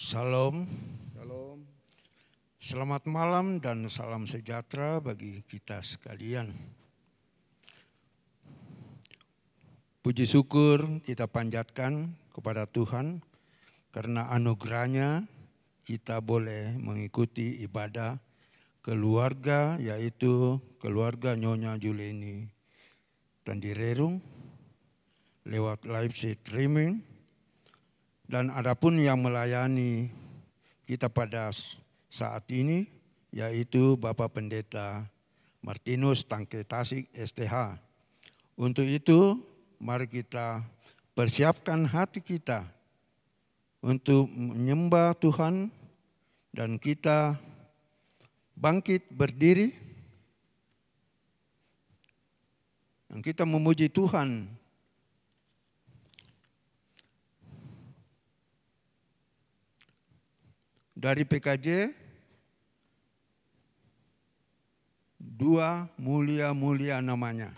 Salam, Shalom. selamat malam dan salam sejahtera bagi kita sekalian. Puji syukur kita panjatkan kepada Tuhan karena anugerahnya kita boleh mengikuti ibadah keluarga, yaitu keluarga Nyonya Juleni Tandirerung lewat live streaming. Dan adapun yang melayani kita pada saat ini yaitu Bapak Pendeta Martinus Tangke Tasik STH. Untuk itu mari kita persiapkan hati kita untuk menyembah Tuhan dan kita bangkit berdiri dan kita memuji Tuhan. Dari PKJ, dua mulia-mulia namanya.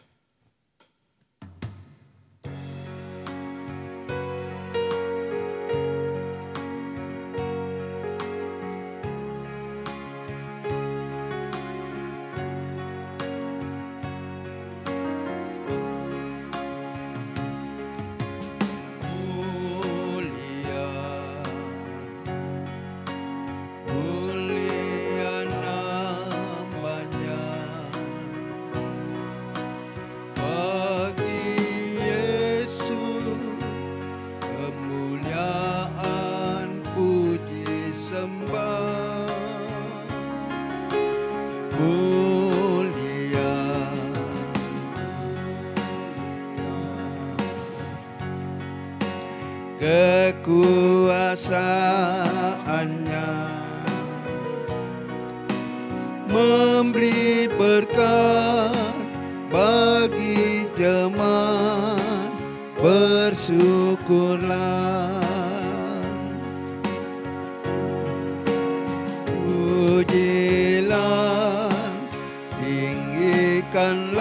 Kekuasaannya memberi berkat bagi jemaat, bersyukurlah. Pujilah, tinggikanlah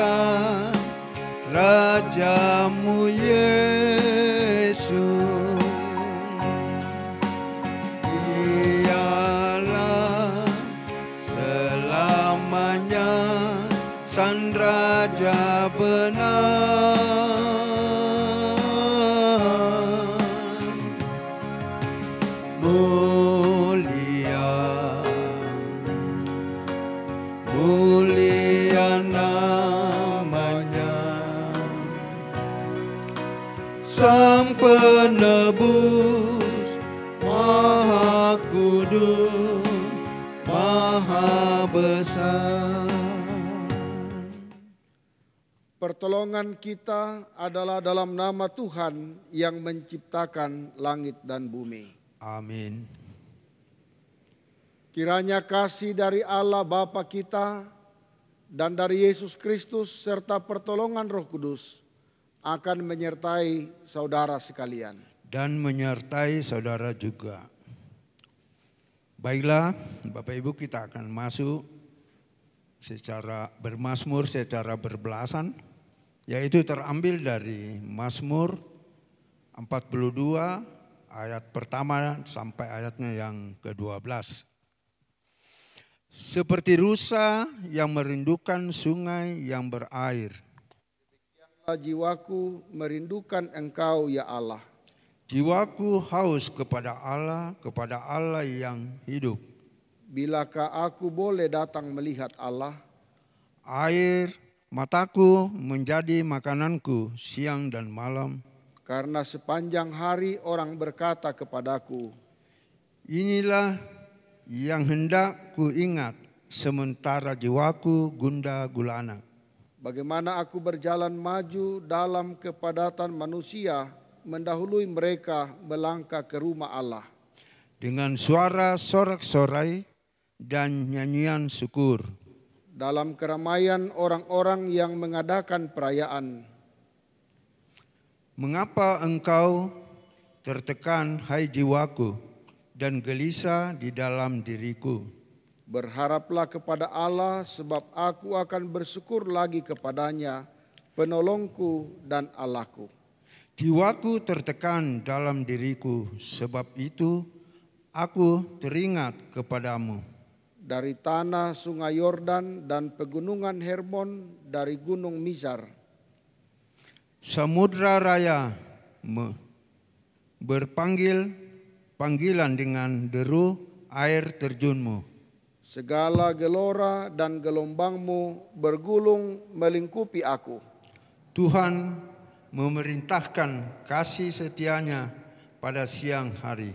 Rajamu Yesus. Sang Raja benar, mulia, mulia namanya. Sang penebus, Maha Kudus, Maha Besar. Pertolongan kita adalah dalam nama Tuhan yang menciptakan langit dan bumi. Amin. Kiranya kasih dari Allah Bapa kita dan dari Yesus Kristus serta pertolongan Roh Kudus akan menyertai saudara sekalian. Dan menyertai saudara juga. Baiklah, Bapak Ibu, kita akan masuk secara bermazmur secara berbelasan, yaitu terambil dari Mazmur 42 ayat pertama sampai ayatnya yang ke-12. Seperti rusa yang merindukan sungai yang berair, Jiwaku merindukan Engkau ya Allah. jiwaku haus kepada Allah yang hidup. Bilakah aku boleh datang melihat Allah? Air mataku menjadi makananku siang dan malam. Karena sepanjang hari orang berkata kepadaku, Inilah yang hendak ku ingat sementara jiwaku gundah gulana. bagaimana aku berjalan maju dalam kepadatan manusia, mendahului mereka melangkah ke rumah Allah. Dengan suara sorak-sorai dan nyanyian syukur. Dalam keramaian orang-orang yang mengadakan perayaan. Mengapa engkau tertekan, hai jiwaku, dan gelisah di dalam diriku? Berharaplah kepada Allah, sebab aku akan bersyukur lagi kepadanya, penolongku dan Allahku. Jiwaku tertekan dalam diriku, sebab itu aku teringat kepadamu. Dari tanah sungai Yordan dan pegunungan Hermon, dari gunung Mizar. Samudra raya berpanggil panggilan dengan deru air terjunmu. Segala gelora dan gelombangmu bergulung melingkupi aku. Tuhan memerintahkan kasih setianya pada siang hari.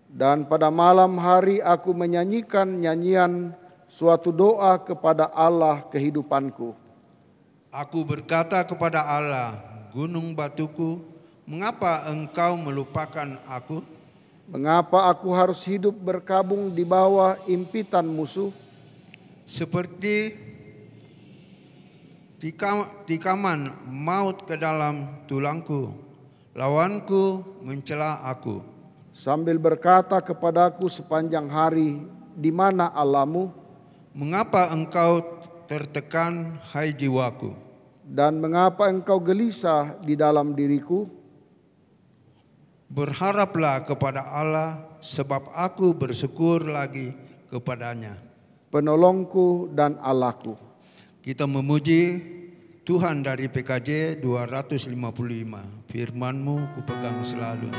Dan pada malam hari aku menyanyikan nyanyian suatu doa kepada Allah kehidupanku. Aku berkata kepada Allah, gunung batuku, mengapa engkau melupakan aku? Mengapa aku harus hidup berkabung di bawah impitan musuh? Seperti tikaman maut ke dalam tulangku, lawanku mencela aku. Sambil berkata kepadaku sepanjang hari, di mana Allahmu? Mengapa engkau tertekan, hai jiwaku? Dan mengapa engkau gelisah di dalam diriku? Berharaplah kepada Allah, sebab aku bersyukur lagi kepadanya, Penolongku dan Allahku. Kita memuji Tuhan dari PKJ 255. Firman-Mu kupegang selalu.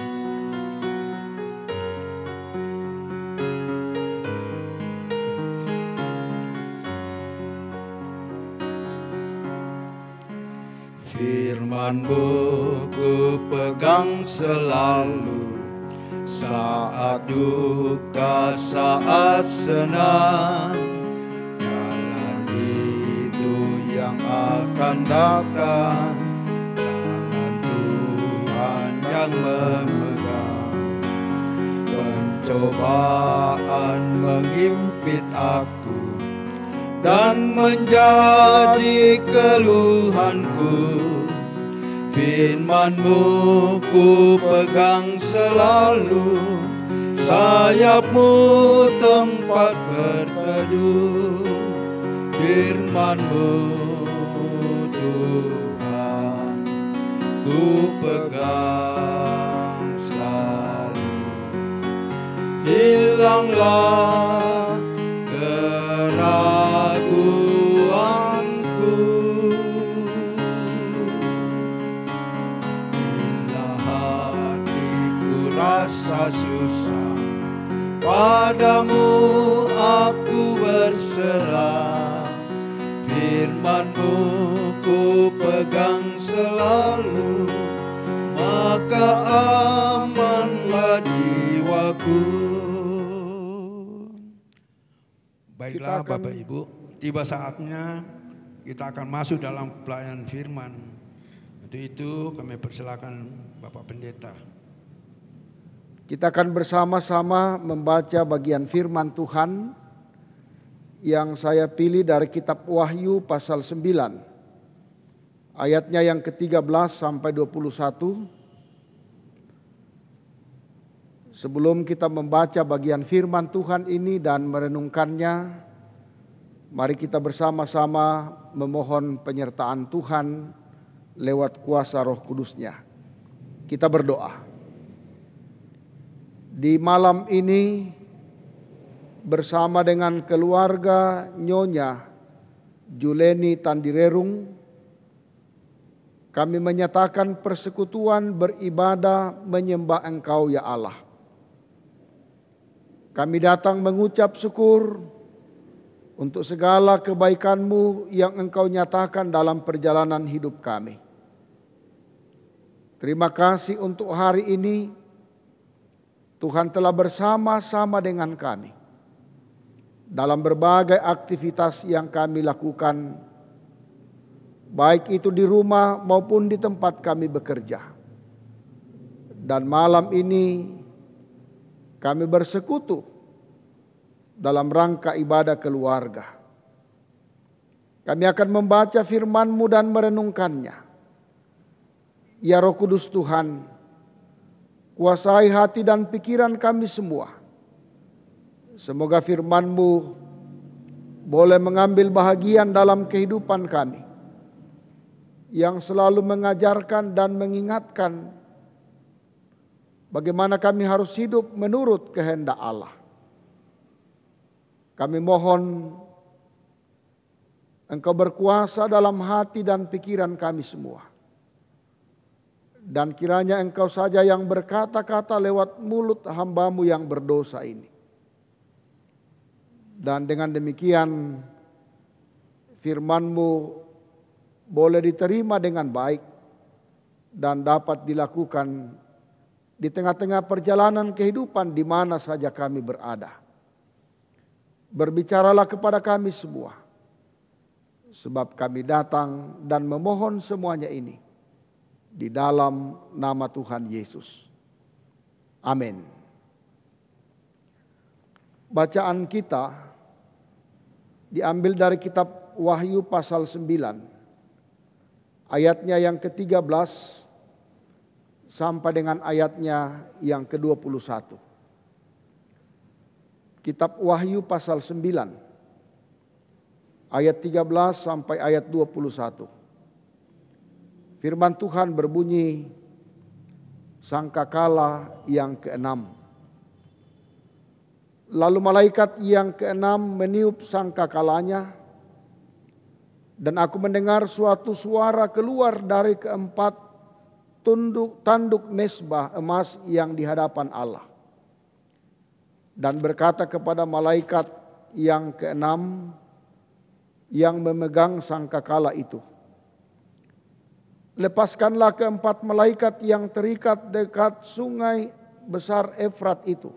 Firman-Mu ku pegang selalu, saat duka, saat senang, jalan hidup yang akan datang, tangan Tuhan yang memegang. Pencobaan mengimpit aku dan menjadi keluhanku. Firman-Mu ku pegang selalu, sayap-Mu tempat berteduh. Firman-Mu Tuhan ku pegang selalu. Hilanglah keraguanku, bila hatiku rasa susah, padamu aku berserah. Firman-Mu ku pegang selalu, maka amanlah jiwaku. Baiklah Bapak Ibu, tiba saatnya kita akan masuk dalam pelayanan firman. Untuk itu kami persilakan Bapak Pendeta. Kita akan bersama-sama membaca bagian firman Tuhan yang saya pilih dari kitab Wahyu pasal 9. Ayatnya yang ke-13 sampai 21. Sebelum kita membaca bagian firman Tuhan ini dan merenungkannya, mari kita bersama-sama memohon penyertaan Tuhan lewat kuasa Roh Kudus-Nya. Kita berdoa. Di malam ini bersama dengan keluarga Nyonya Juleni Tandirerung, kami menyatakan persekutuan beribadah menyembah Engkau ya Allah. Kami datang mengucap syukur untuk segala kebaikan-Mu yang Engkau nyatakan dalam perjalanan hidup kami. Terima kasih untuk hari ini, Tuhan telah bersama-sama dengan kami dalam berbagai aktivitas yang kami lakukan, baik itu di rumah maupun di tempat kami bekerja. Dan malam ini kami bersekutu dalam rangka ibadah keluarga. Kami akan membaca firman-Mu dan merenungkannya. Ya Roh Kudus Tuhan, kuasai hati dan pikiran kami semua. Semoga firman-Mu boleh mengambil bahagian dalam kehidupan kami, yang selalu mengajarkan dan mengingatkan bagaimana kami harus hidup menurut kehendak Allah. Kami mohon Engkau berkuasa dalam hati dan pikiran kami semua. Dan kiranya Engkau saja yang berkata-kata lewat mulut hamba-Mu yang berdosa ini. Dan dengan demikian firman-Mu boleh diterima dengan baik dan dapat dilakukan di tengah-tengah perjalanan kehidupan di mana saja kami berada. Berbicaralah kepada kami semua, sebab kami datang dan memohon semuanya ini di dalam nama Tuhan Yesus. Amin. Bacaan kita diambil dari kitab Wahyu pasal 9, ayatnya yang ke-13 sampai dengan ayatnya yang ke-21. Kitab Wahyu pasal 9, ayat 13 sampai ayat 21. Firman Tuhan berbunyi, sangkakala yang ke-6. Lalu malaikat yang ke-6 meniup sangkakalanya, dan aku mendengar suatu suara keluar dari keempat tanduk mezbah emas yang di hadapan Allah, dan berkata kepada malaikat yang ke-6 yang memegang sangkakala itu, lepaskanlah keempat malaikat yang terikat dekat sungai besar Efrat itu.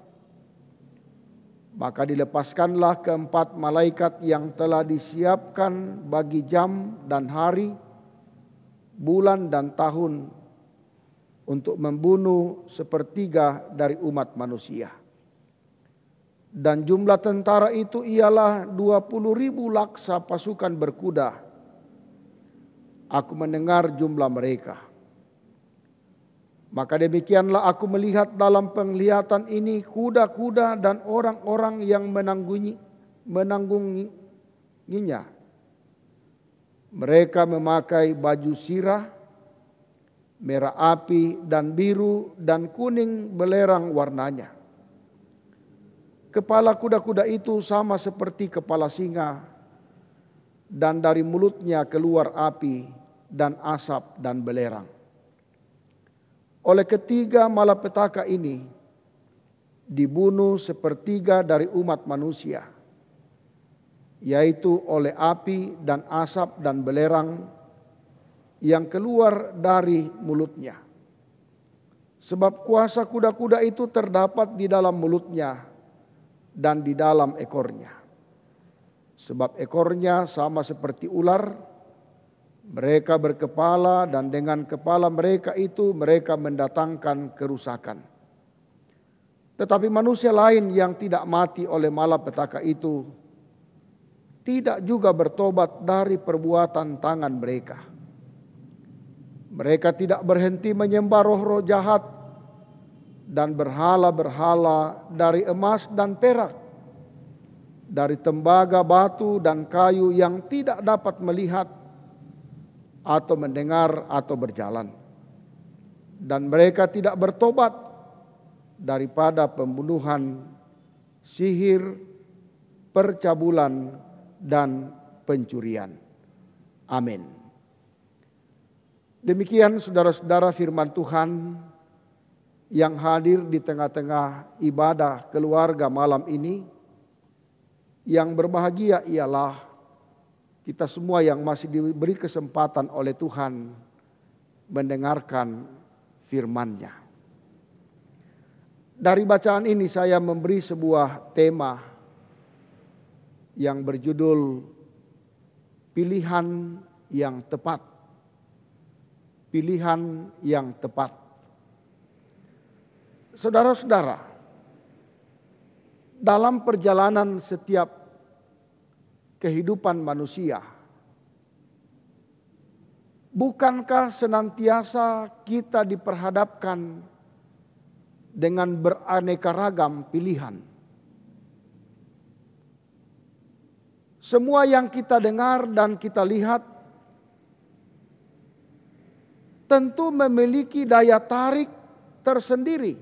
Maka dilepaskanlah keempat malaikat yang telah disiapkan bagi jam dan hari, bulan dan tahun, untuk membunuh sepertiga dari umat manusia. Dan jumlah tentara itu ialah 20.000 laksa pasukan berkuda. Aku mendengar jumlah mereka. Maka demikianlah aku melihat dalam penglihatan ini kuda-kuda dan orang-orang yang menanggunginya. Mereka memakai baju sirah, merah api dan biru dan kuning belerang warnanya. Kepala kuda-kuda itu sama seperti kepala singa, dan dari mulutnya keluar api dan asap dan belerang. Oleh ketiga malapetaka ini dibunuh sepertiga dari umat manusia, yaitu oleh api dan asap dan belerang yang keluar dari mulutnya. Sebab kuasa kuda-kuda itu terdapat di dalam mulutnya dan di dalam ekornya. Sebab ekornya sama seperti ular. Mereka berkepala, dan dengan kepala mereka itu mereka mendatangkan kerusakan. Tetapi manusia lain yang tidak mati oleh malapetaka itu tidak juga bertobat dari perbuatan tangan mereka. Mereka tidak berhenti menyembah roh-roh jahat dan berhala-berhala dari emas dan perak, dari tembaga, batu dan kayu yang tidak dapat melihat atau mendengar atau berjalan. Dan mereka tidak bertobat daripada pembunuhan, sihir, percabulan, dan pencurian. Amin. Demikian saudara-saudara firman Tuhan yang hadir di tengah-tengah ibadah keluarga malam ini. Yang berbahagia ialah kita semua yang masih diberi kesempatan oleh Tuhan mendengarkan firman-Nya. Dari bacaan ini saya memberi sebuah tema yang berjudul pilihan yang tepat. Pilihan yang tepat. Saudara-saudara, dalam perjalanan setiap kehidupan manusia, bukankah senantiasa kita diperhadapkan dengan beraneka ragam pilihan? Semua yang kita dengar dan kita lihat tentu memiliki daya tarik tersendiri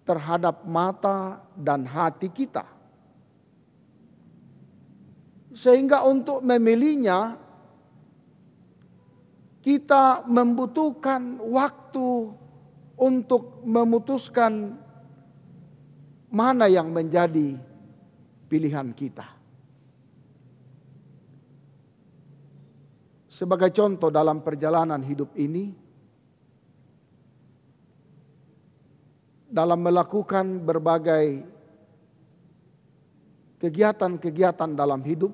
terhadap mata dan hati kita. Sehingga untuk memilihnya, kita membutuhkan waktu untuk memutuskan mana yang menjadi pilihan kita. Sebagai contoh dalam perjalanan hidup ini, dalam melakukan berbagai kegiatan-kegiatan dalam hidup,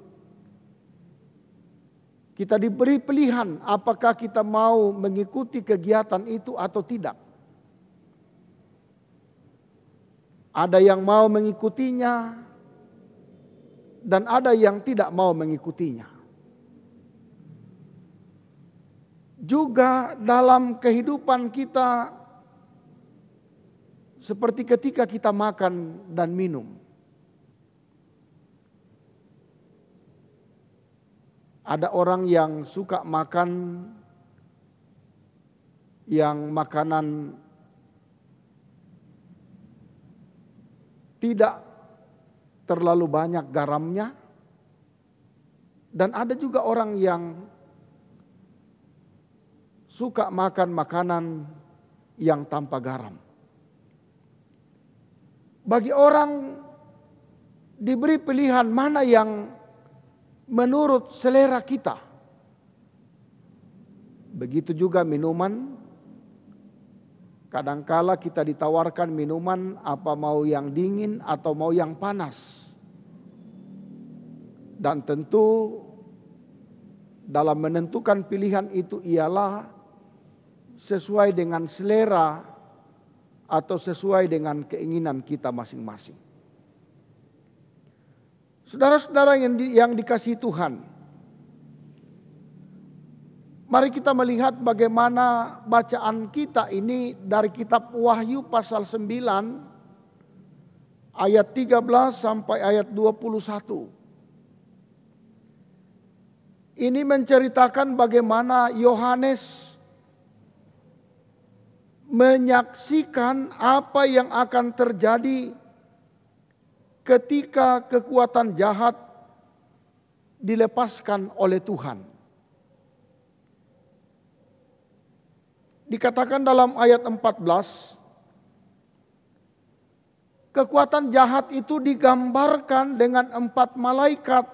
kita diberi pilihan apakah kita mau mengikuti kegiatan itu atau tidak. Ada yang mau mengikutinya dan ada yang tidak mau mengikutinya. Juga dalam kehidupan kita, seperti ketika kita makan dan minum. Ada orang yang suka makan yang makanan tidak terlalu banyak garamnya. Dan ada juga orang yang suka makan makanan yang tanpa garam. Bagi orang diberi pilihan mana yang menurut selera kita. Begitu juga minuman. Kadangkala kita ditawarkan minuman apa mau yang dingin atau mau yang panas. Dan tentu dalam menentukan pilihan itu ialah sesuai dengan selera atau sesuai dengan keinginan kita masing-masing. Saudara-saudara yang dikasihi Tuhan, mari kita melihat bagaimana bacaan kita ini dari kitab Wahyu pasal 9 ayat 13 sampai ayat 21. Ini menceritakan bagaimana Yohanes menyaksikan apa yang akan terjadi ketika kekuatan jahat dilepaskan oleh Tuhan. Dikatakan dalam ayat 14, kekuatan jahat itu digambarkan dengan 4 malaikat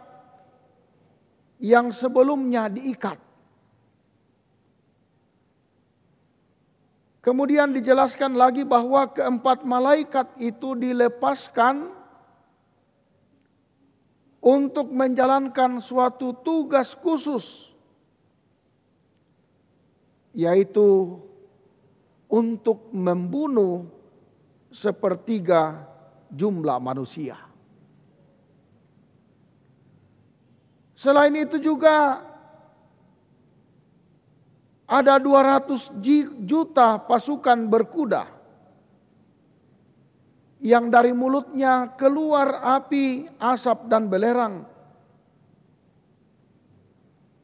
yang sebelumnya diikat. Kemudian dijelaskan lagi bahwa keempat malaikat itu dilepaskan untuk menjalankan suatu tugas khusus, yaitu untuk membunuh sepertiga jumlah manusia. Selain itu juga ada 200 juta pasukan berkuda yang dari mulutnya keluar api, asap dan belerang.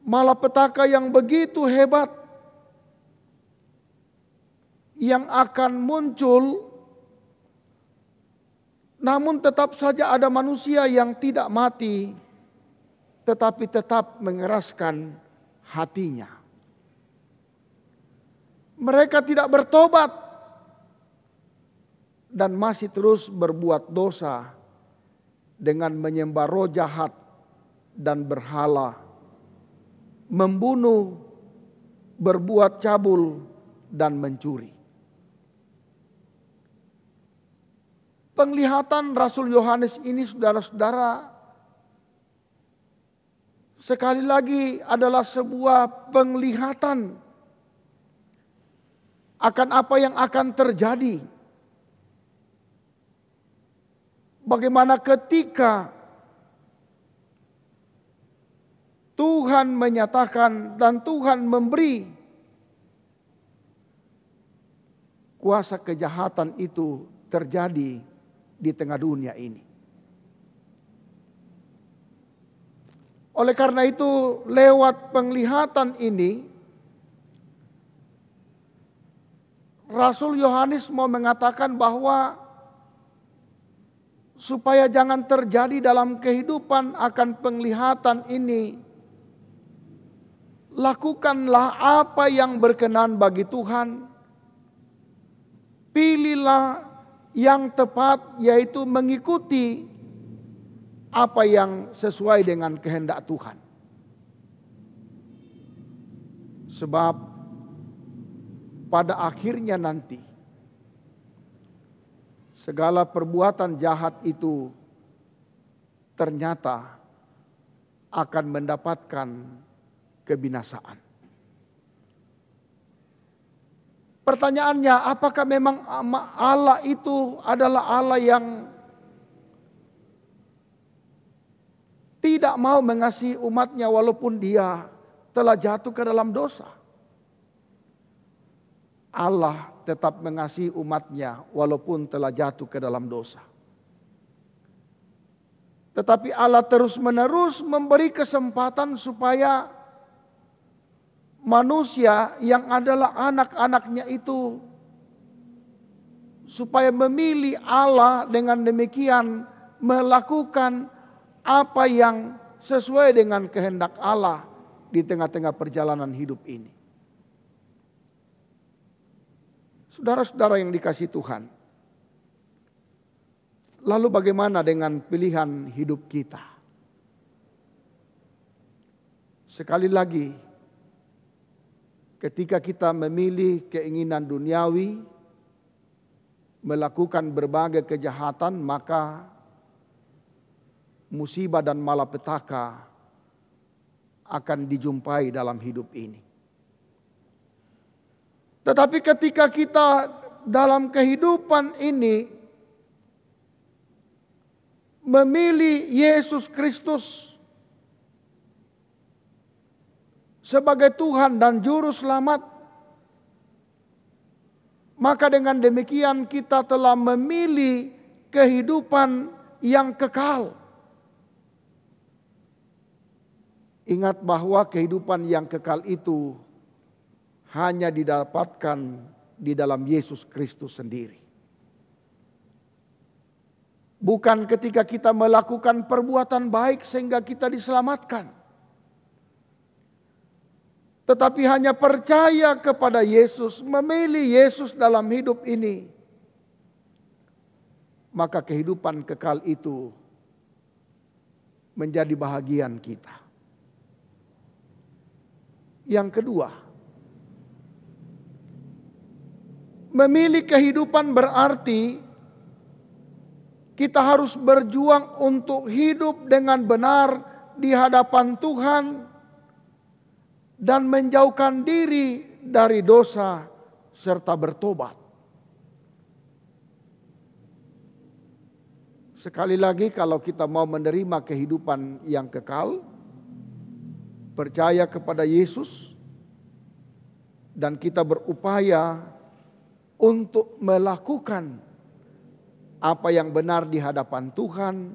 Malapetaka yang begitu hebat yang akan muncul, namun tetap saja ada manusia yang tidak mati, tetapi tetap mengeraskan hatinya. Mereka tidak bertobat dan masih terus berbuat dosa dengan menyembah roh jahat dan berhala, membunuh, berbuat cabul dan mencuri. Penglihatan Rasul Yohanes ini, saudara-saudara, sekali lagi adalah sebuah penglihatan akan apa yang akan terjadi. Bagaimana ketika Tuhan menyatakan dan Tuhan memberi kuasa kejahatan itu terjadi di tengah dunia ini. Oleh karena itu, lewat penglihatan ini, Rasul Yohanes mau mengatakan bahwa supaya jangan terjadi dalam kehidupan akan penglihatan ini, lakukanlah apa yang berkenan bagi Tuhan. Pilihlah yang tepat, yaitu mengikuti apa yang sesuai dengan kehendak Tuhan. Sebab pada akhirnya nanti segala perbuatan jahat itu ternyata akan mendapatkan kebinasaan. Pertanyaannya, apakah memang Allah itu adalah Allah yang tidak mau mengasihi umatnya walaupun dia telah jatuh ke dalam dosa? Allah tetap mengasihi umatnya walaupun telah jatuh ke dalam dosa. Tetapi Allah terus-menerus memberi kesempatan supaya manusia yang adalah anak-anaknya itu supaya memilih Allah, dengan demikian melakukan apa yang sesuai dengan kehendak Allah di tengah-tengah perjalanan hidup ini. Saudara-saudara yang dikasihi Tuhan, lalu bagaimana dengan pilihan hidup kita? Sekali lagi, ketika kita memilih keinginan duniawi, melakukan berbagai kejahatan, maka musibah dan malapetaka akan dijumpai dalam hidup ini. Tetapi ketika kita dalam kehidupan ini memilih Yesus Kristus sebagai Tuhan dan Juru Selamat, maka dengan demikian kita telah memilih kehidupan yang kekal. Ingat bahwa kehidupan yang kekal itu hanya didapatkan di dalam Yesus Kristus sendiri. Bukan ketika kita melakukan perbuatan baik sehingga kita diselamatkan. Tetapi hanya percaya kepada Yesus, memilih Yesus dalam hidup ini. Maka kehidupan kekal itu menjadi bahagian kita. Yang kedua, memilih kehidupan berarti kita harus berjuang untuk hidup dengan benar di hadapan Tuhan dan menjauhkan diri dari dosa serta bertobat. Sekali lagi, kalau kita mau menerima kehidupan yang kekal, percaya kepada Yesus, dan kita berupaya untuk melakukan apa yang benar di hadapan Tuhan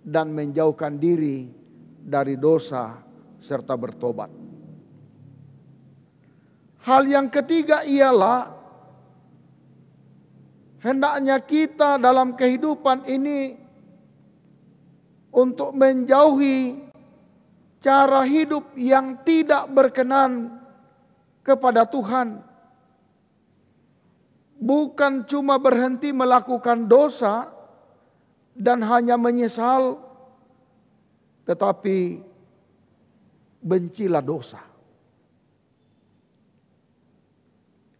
dan menjauhkan diri dari dosa serta bertobat. Hal yang ketiga ialah hendaknya kita dalam kehidupan ini untuk menjauhi cara hidup yang tidak berkenan kepada Tuhan. Bukan cuma berhenti melakukan dosa dan hanya menyesal, tetapi bencilah dosa.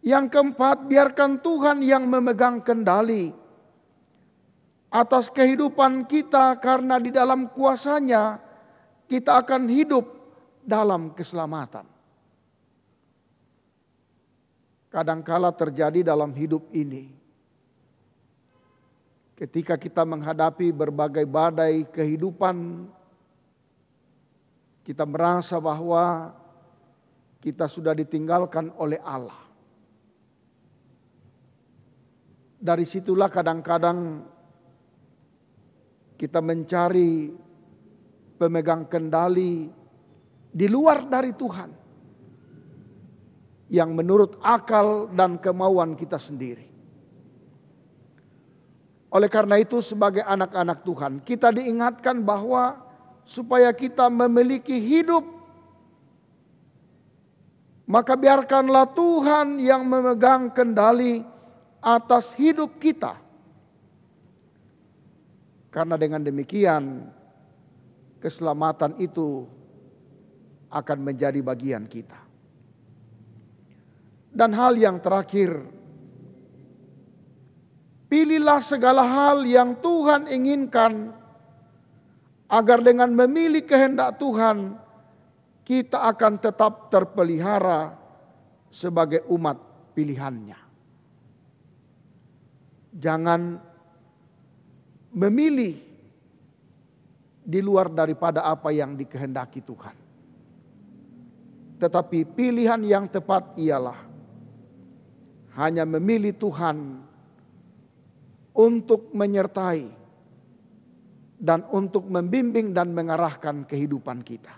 Yang keempat, biarkan Tuhan yang memegang kendali atas kehidupan kita, karena di dalam kuasa-Nya kita akan hidup dalam keselamatan. Kadangkala terjadi dalam hidup ini, ketika kita menghadapi berbagai badai kehidupan, kita merasa bahwa kita sudah ditinggalkan oleh Allah. Dari situlah kadang-kadang kita mencari pemegang kendali di luar dari Tuhan, yang menurut akal dan kemauan kita sendiri. Oleh karena itu sebagai anak-anak Tuhan, kita diingatkan bahwa supaya kita memiliki hidup, maka biarkanlah Tuhan yang memegang kendali atas hidup kita. Karena dengan demikian keselamatan itu akan menjadi bagian kita. Dan hal yang terakhir, pilihlah segala hal yang Tuhan inginkan, agar dengan memilih kehendak Tuhan, kita akan tetap terpelihara sebagai umat pilihannya. Jangan memilih di luar daripada apa yang dikehendaki Tuhan. Tetapi pilihan yang tepat ialah hanya memilih Tuhan untuk menyertai dan untuk membimbing dan mengarahkan kehidupan kita.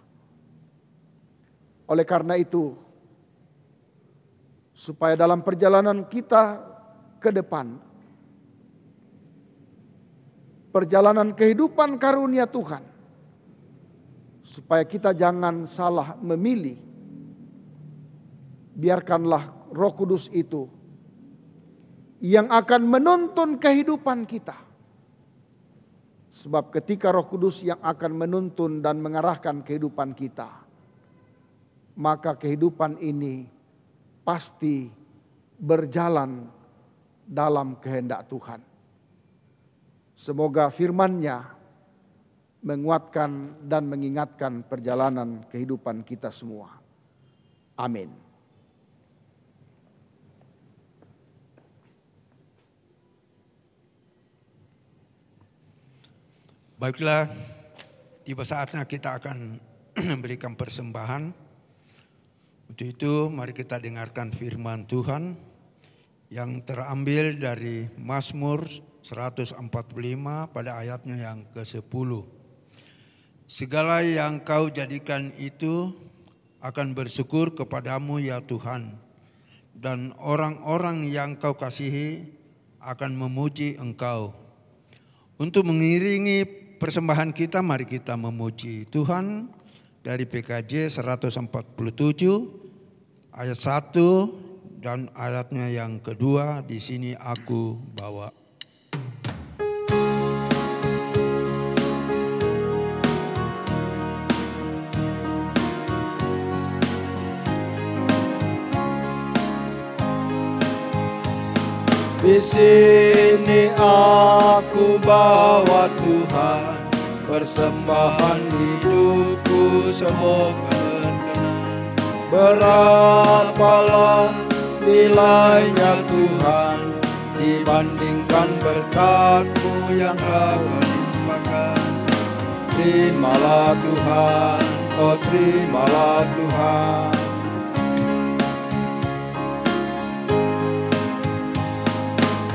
Oleh karena itu, supaya dalam perjalanan kita ke depan, perjalanan kehidupan karunia Tuhan, supaya kita jangan salah memilih, biarkanlah Roh Kudus itu yang akan menuntun kehidupan kita. Sebab ketika Roh Kudus yang akan menuntun dan mengarahkan kehidupan kita, maka kehidupan ini pasti berjalan dalam kehendak Tuhan. Semoga firman-Nya menguatkan dan mengingatkan perjalanan kehidupan kita semua. Amin. Baiklah, tiba saatnya kita akan memberikan persembahan. Untuk itu mari kita dengarkan firman Tuhan yang terambil dari Mazmur 145 pada ayatnya yang ke-10. Segala yang kau jadikan itu akan bersyukur kepadamu ya Tuhan, dan orang-orang yang kau kasihi akan memuji engkau. Untuk mengiringi persembahan kita, mari kita memuji Tuhan dari PKJ 147 ayat 1 dan ayatnya yang kedua. Di sini aku bawa. Di sini aku bawa Tuhan, persembahan hidupku semoga berkenan. Berapalah nilainya Tuhan dibandingkan berkat-Mu yang tak limpahkan. Terimalah Tuhan, oh terimalah Tuhan.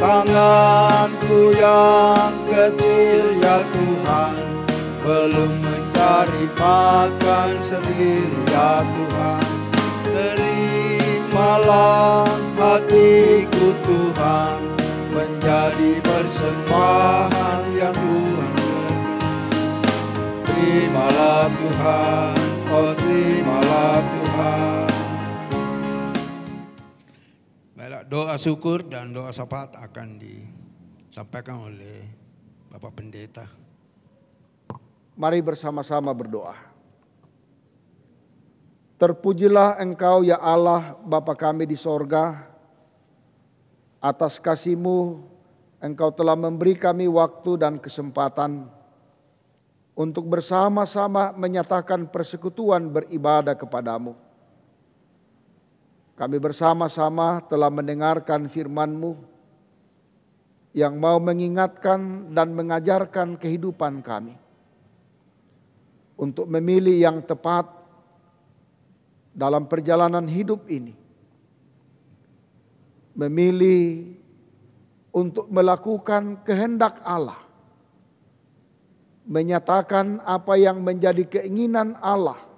Tanganku yang kecil ya Tuhan, belum mencari makan sendiri ya Tuhan. Terimalah hatiku Tuhan, menjadi persembahan yang Tuhan berkenan. Terimalah Tuhan, oh terimalah Tuhan. Doa syukur dan doa syafaat akan disampaikan oleh Bapak Pendeta. Mari bersama-sama berdoa. Terpujilah Engkau ya Allah Bapa kami di sorga. Atas kasih-Mu Engkau telah memberi kami waktu dan kesempatan untuk bersama-sama menyatakan persekutuan beribadah kepada-Mu. Kami bersama-sama telah mendengarkan firman-Mu yang mau mengingatkan dan mengajarkan kehidupan kami untuk memilih yang tepat dalam perjalanan hidup ini. Memilih untuk melakukan kehendak Allah, menyatakan apa yang menjadi keinginan Allah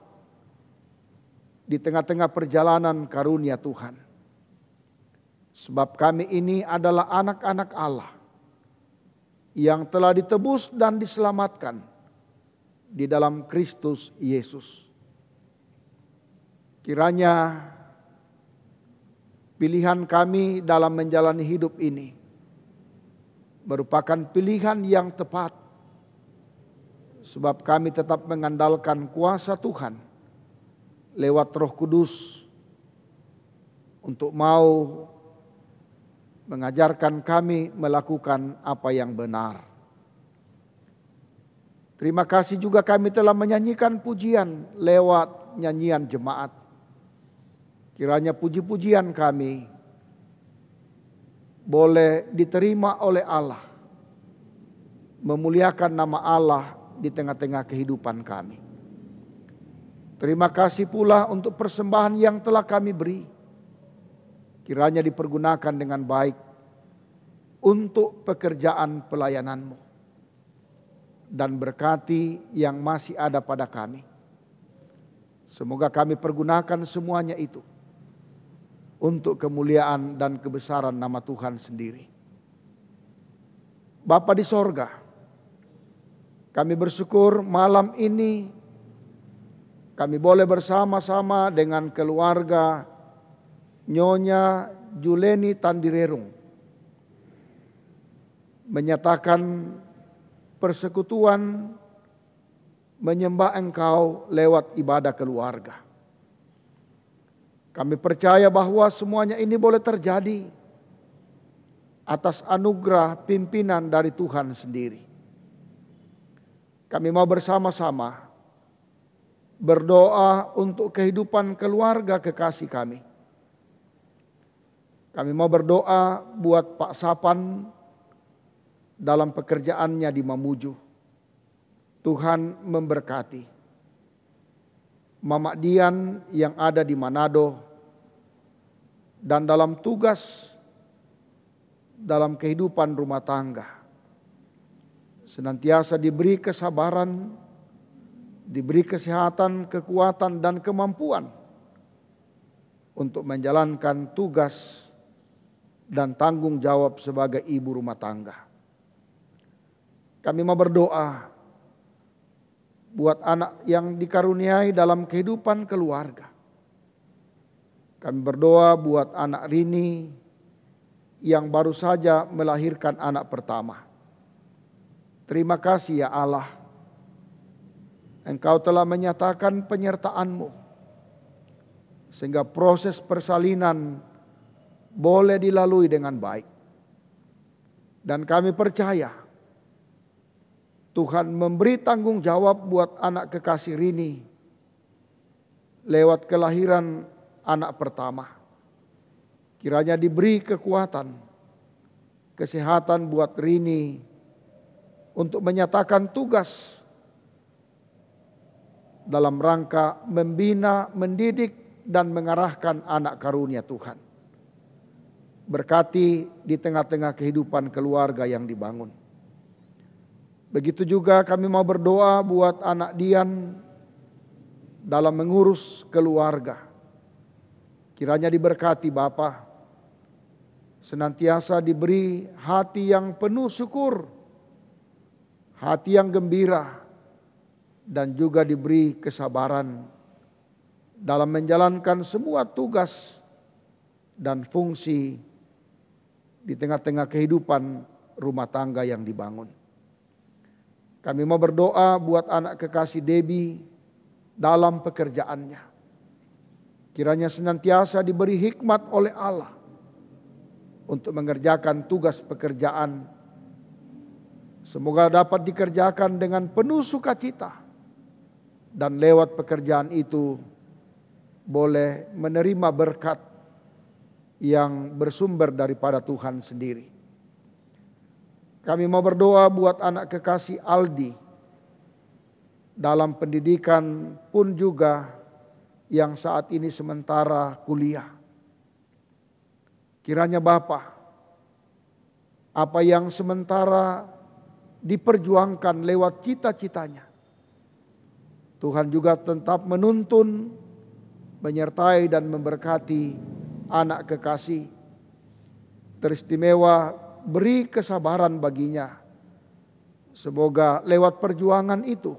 di tengah-tengah perjalanan karunia Tuhan. Sebab kami ini adalah anak-anak Allah yang telah ditebus dan diselamatkan di dalam Kristus Yesus. Kiranya pilihan kami dalam menjalani hidup ini merupakan pilihan yang tepat, sebab kami tetap mengandalkan kuasa Tuhan lewat Roh Kudus untuk mau mengajarkan kami melakukan apa yang benar. Terima kasih juga kami telah menyanyikan pujian lewat nyanyian jemaat. Kiranya puji-pujian kami boleh diterima oleh Allah, memuliakan nama Allah di tengah-tengah kehidupan kami. Terima kasih pula untuk persembahan yang telah kami beri. Kiranya dipergunakan dengan baik untuk pekerjaan pelayanan-Mu, dan berkati yang masih ada pada kami. Semoga kami pergunakan semuanya itu untuk kemuliaan dan kebesaran nama Tuhan sendiri. Bapa di sorga, kami bersyukur malam ini kami boleh bersama-sama dengan keluarga Nyonya Juleni Tandirerung menyatakan persekutuan menyembah Engkau lewat ibadah keluarga. Kami percaya bahwa semuanya ini boleh terjadi atas anugerah pimpinan dari Tuhan sendiri. Kami mau bersama-sama berdoa untuk kehidupan keluarga kekasih kami. Kami mau berdoa buat Pak Sapan dalam pekerjaannya di Mamuju. Tuhan memberkati. Mama Dian yang ada di Manado dan dalam tugas dalam kehidupan rumah tangga. Senantiasa diberi kesabaran, diberi kesehatan, kekuatan dan kemampuan untuk menjalankan tugas dan tanggung jawab sebagai ibu rumah tangga. Kami mau berdoa buat anak yang dikaruniai dalam kehidupan keluarga. Kami berdoa buat anak Rini yang baru saja melahirkan anak pertama. Terima kasih ya Allah, Engkau telah menyatakan penyertaan-Mu sehingga proses persalinan boleh dilalui dengan baik. Dan kami percaya Tuhan memberi tanggung jawab buat anak kekasih Rini lewat kelahiran anak pertama. Kiranya diberi kekuatan, kesehatan buat Rini untuk menyatakan tugas dalam rangka membina, mendidik dan mengarahkan anak karunia Tuhan. Berkati di tengah-tengah kehidupan keluarga yang dibangun. Begitu juga kami mau berdoa buat anak Dian dalam mengurus keluarga. Kiranya diberkati Bapa, senantiasa diberi hati yang penuh syukur, hati yang gembira, dan juga diberi kesabaran dalam menjalankan semua tugas dan fungsi di tengah-tengah kehidupan rumah tangga yang dibangun. Kami mau berdoa buat anak kekasih Debbie dalam pekerjaannya. Kiranya senantiasa diberi hikmat oleh Allah untuk mengerjakan tugas pekerjaan. Semoga dapat dikerjakan dengan penuh sukacita. Dan lewat pekerjaan itu boleh menerima berkat yang bersumber daripada Tuhan sendiri. Kami mau berdoa buat anak kekasih Aldi dalam pendidikan pun juga yang saat ini sementara kuliah. Kiranya Bapa, apa yang sementara diperjuangkan lewat cita-citanya, Tuhan juga tetap menuntun, menyertai dan memberkati anak kekasih. Teristimewa beri kesabaran baginya Semoga lewat perjuangan itu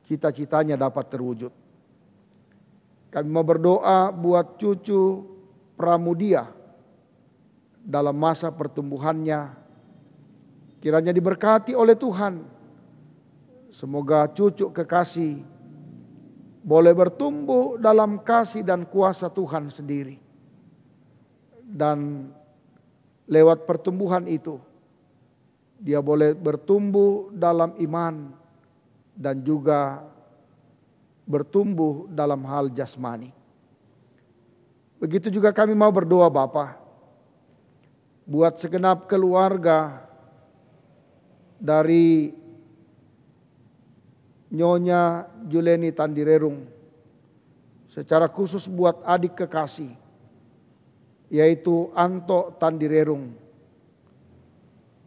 cita-citanya dapat terwujud. Kami mau berdoa buat cucu Pramudia dalam masa pertumbuhannya. Kiranya diberkati oleh Tuhan. Semoga cucu kekasih boleh bertumbuh dalam kasih dan kuasa Tuhan sendiri. Dan lewat pertumbuhan itu, dia boleh bertumbuh dalam iman dan juga bertumbuh dalam hal jasmani. Begitu juga kami mau berdoa Bapa buat segenap keluarga dari Nyonya Juleni Tandirerung, secara khusus buat adik kekasih yaitu Anto Tandirerung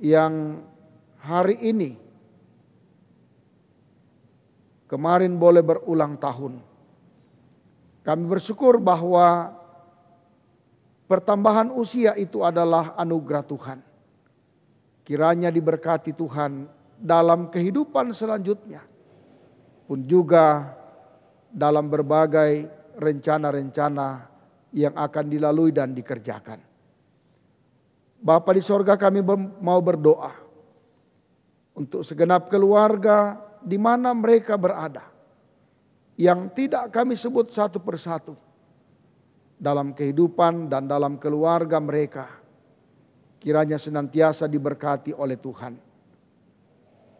yang hari ini kemarin boleh berulang tahun. Kami bersyukur bahwa pertambahan usia itu adalah anugerah Tuhan. Kiranya diberkati Tuhan dalam kehidupan selanjutnya, pun juga dalam berbagai rencana-rencana yang akan dilalui dan dikerjakan. Bapa di sorga, kami mau berdoa untuk segenap keluarga di mana mereka berada, yang tidak kami sebut satu persatu dalam kehidupan dan dalam keluarga mereka. Kiranya senantiasa diberkati oleh Tuhan.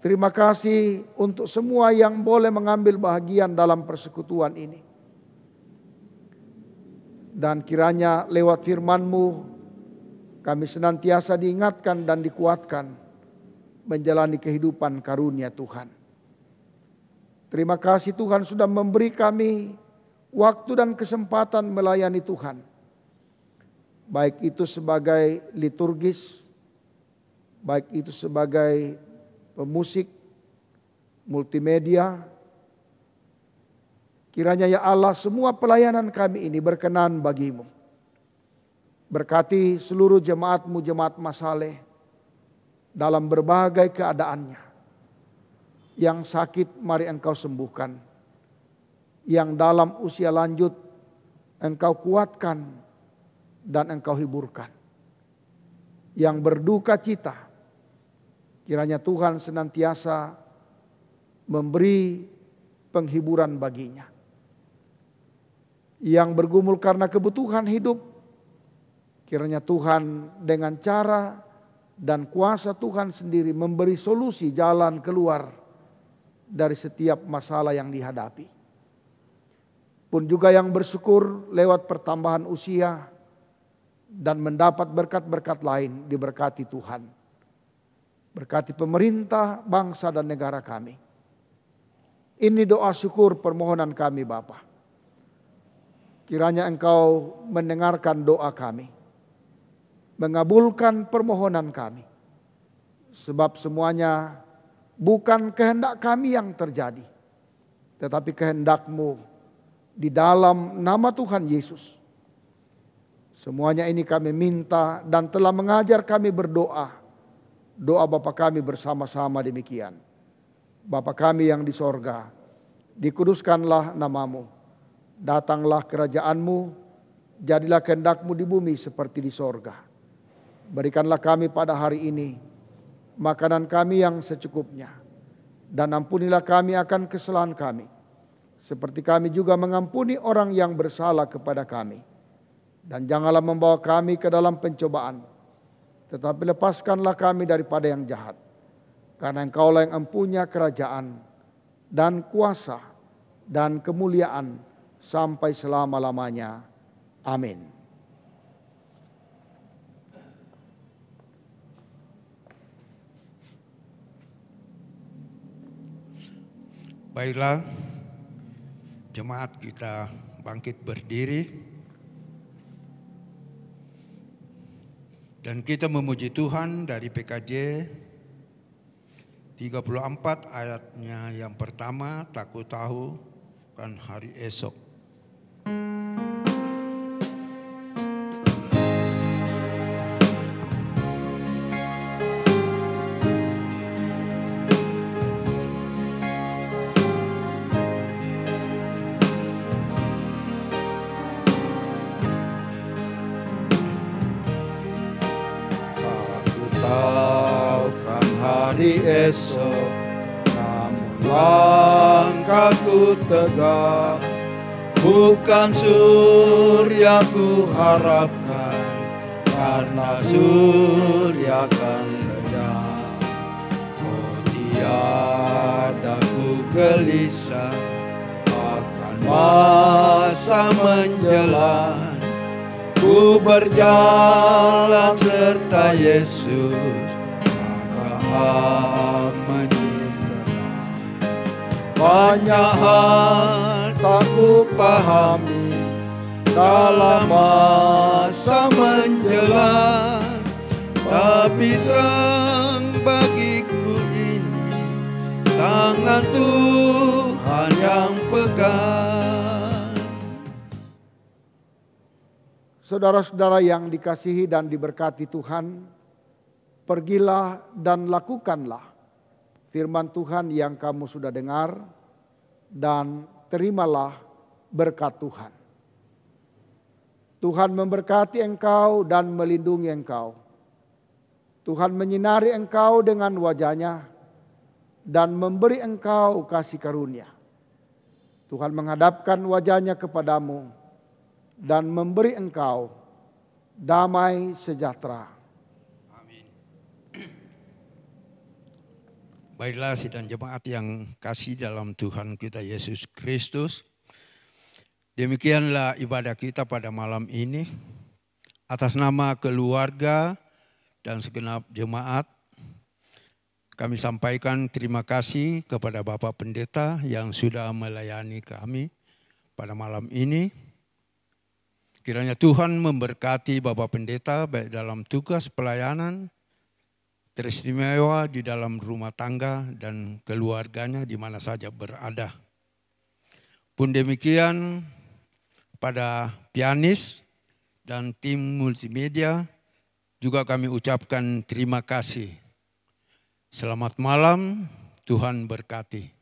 Terima kasih untuk semua yang boleh mengambil bahagian dalam persekutuan ini. Dan kiranya lewat firman-Mu kami senantiasa diingatkan dan dikuatkan menjalani kehidupan karunia Tuhan. Terima kasih Tuhan sudah memberi kami waktu dan kesempatan melayani Tuhan. Baik itu sebagai liturgis, baik itu sebagai pemusik, multimedia. Kiranya ya Allah, semua pelayanan kami ini berkenan bagi-Mu. Berkati seluruh jemaat-Mu, jemaat Masaleh dalam berbagai keadaannya. Yang sakit mari Engkau sembuhkan. Yang dalam usia lanjut Engkau kuatkan dan Engkau hiburkan. Yang berduka cita, kiranya Tuhan senantiasa memberi penghiburan baginya. Yang bergumul karena kebutuhan hidup, kiranya Tuhan dengan cara dan kuasa Tuhan sendiri memberi solusi jalan keluar dari setiap masalah yang dihadapi. Pun juga yang bersyukur lewat pertambahan usia dan mendapat berkat-berkat lain, diberkati Tuhan. Berkati pemerintah, bangsa dan negara kami. Ini doa syukur permohonan kami Bapa. Kiranya Engkau mendengarkan doa kami, mengabulkan permohonan kami. Sebab semuanya bukan kehendak kami yang terjadi, tetapi kehendak-Mu di dalam nama Tuhan Yesus. Semuanya ini kami minta dan telah mengajar kami berdoa. Doa Bapa kami bersama-sama demikian. Bapa kami yang di sorga, dikuduskanlah nama-Mu. Datanglah kerajaan-Mu, jadilah kehendak-Mu di bumi seperti di sorga. Berikanlah kami pada hari ini makanan kami yang secukupnya. Dan ampunilah kami akan kesalahan kami, seperti kami juga mengampuni orang yang bersalah kepada kami. Dan janganlah membawa kami ke dalam pencobaan, tetapi lepaskanlah kami daripada yang jahat. Karena Engkaulah yang empunya kerajaan dan kuasa dan kemuliaan sampai selama-lamanya. Amin. Baiklah, jemaat kita bangkit berdiri. Dan kita memuji Tuhan dari PKJ 34 ayatnya yang pertama, takut tahu kan hari esok. hari esok. Namun langkahku tegak, bukan surya ku harapkan, karena surya kan lenyap. Oh, tiada ku gelisah akan masa menjelang. Ku berjalan serta Yesus, maka menyerah. Banyak hal tak ku pahami dalam masa menjelang, tapi terang bagiku ini tangan Tuhan yang pegang. Saudara-saudara yang dikasihi dan diberkati Tuhan, pergilah dan lakukanlah firman Tuhan yang kamu sudah dengar, dan terimalah berkat Tuhan. Tuhan memberkati engkau dan melindungi engkau. Tuhan menyinari engkau dengan wajah-Nya dan memberi engkau kasih karunia. Tuhan menghadapkan wajah-Nya kepadamu dan memberi engkau damai sejahtera. Amin. Baiklah sidang jemaat yang kasih dalam Tuhan kita Yesus Kristus. Demikianlah ibadah kita pada malam ini. Atas nama keluarga dan segenap jemaat, kami sampaikan terima kasih kepada Bapak Pendeta yang sudah melayani kami pada malam ini. Kiranya Tuhan memberkati Bapak Pendeta baik dalam tugas pelayanan, teristimewa di dalam rumah tangga dan keluarganya di mana saja berada. Pun demikian pada pianis dan tim multimedia juga kami ucapkan terima kasih. Selamat malam, Tuhan berkati.